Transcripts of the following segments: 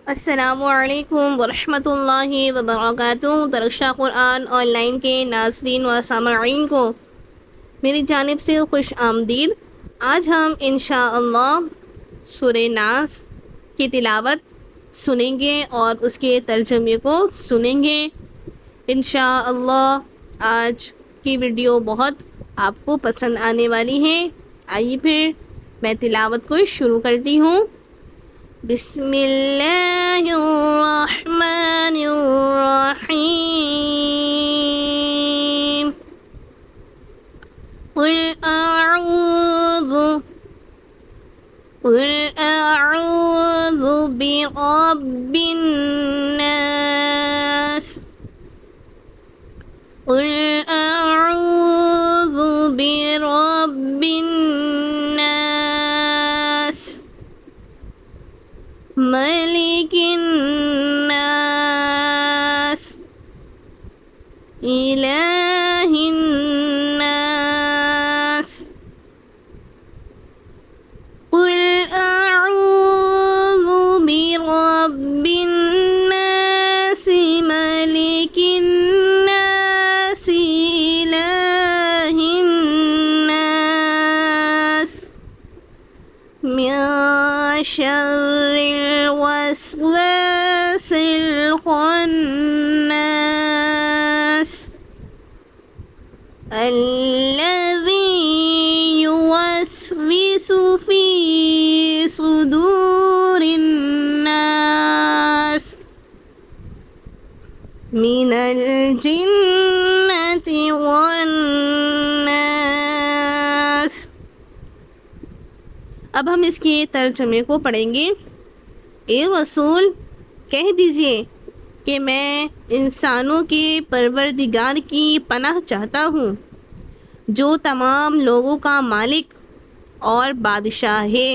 السلام علیکم ورحمۃ اللہ وبرکاتہ۔ درشہ قرآن آن لائن کے ناظرین و سامعین کو میری جانب سے خوش آمدید۔ آج ہم انشاءاللہ سورہ ناس کی تلاوت سنیں گے اور اس کے ترجمے کو سنیں گے۔ انشاءاللہ آج کی ویڈیو بہت آپ کو پسند آنے والی ہے۔ آئیے پھر میں تلاوت کو شروع کرتی ہوں۔ بسم اللہ الرحمن الرحیم۔ قل اعوذ برب الناس قل اعوذ برب الناس ملک الناس الہ الناس قل اعوذ برب الناس ملک الناس الہ الناس من شر الوسواس الخناس الذي يوسوس في صدور الناس من الجنة والناس۔ اب ہم اس کے ترجمے کو پڑھیں گے۔ اے رسول، کہہ دیجئے کہ میں انسانوں کے پروردگار کی پناہ چاہتا ہوں جو تمام لوگوں کا مالک اور بادشاہ ہے،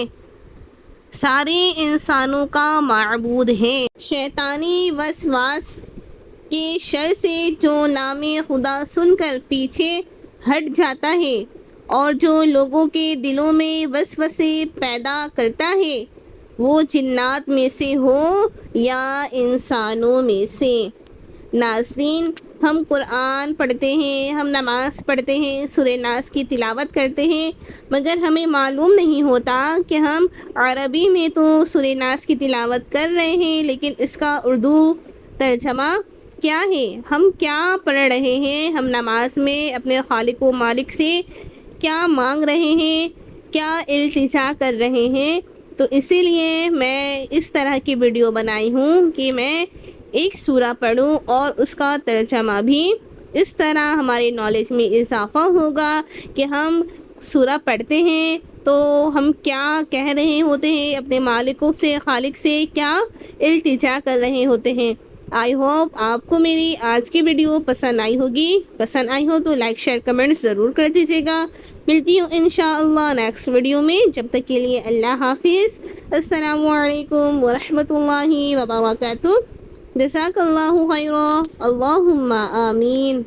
سارے انسانوں کا معبود ہے۔ شیطانی وسواس کے شر سے جو نام خدا سن کر پیچھے ہٹ جاتا ہے اور جو لوگوں کے دلوں میں وسوسے پیدا کرتا ہے، وہ جنات میں سے ہو یا انسانوں میں سے۔ ناظرین، ہم قرآن پڑھتے ہیں، ہم نماز پڑھتے ہیں، سورہ ناس کی تلاوت کرتے ہیں، مگر ہمیں معلوم نہیں ہوتا کہ ہم عربی میں تو سورہ ناس کی تلاوت کر رہے ہیں، لیکن اس کا اردو ترجمہ کیا ہے؟ ہم کیا پڑھ رہے ہیں؟ ہم نماز میں اپنے خالق و مالک سے کیا مانگ رہے ہیں؟ کیا التجا کر رہے ہیں؟ تو اسی لیے میں اس طرح کی ویڈیو بنائی ہوں کہ میں ایک سورہ پڑھوں اور اس کا ترجمہ بھی۔ اس طرح ہمارے نالج میں اضافہ ہوگا کہ ہم سورہ پڑھتے ہیں تو ہم کیا کہہ رہے ہوتے ہیں، اپنے مالکوں سے، خالق سے کیا التجا کر رہے ہوتے ہیں۔ آئی ہوپ آپ کو میری آج کی ویڈیو پسند آئی ہوگی۔ پسند آئی ہو تو لائک شیئر کمنٹ ضرور کر دیجیے گا۔ ملتی ہوں انشاءاللہ نیکسٹ ویڈیو میں، جب تک کے لیے اللہ حافظ۔ السلام علیکم ورحمۃ اللہ وبرکاتہ۔ جزاک اللہ خیرا، اللہم آمین۔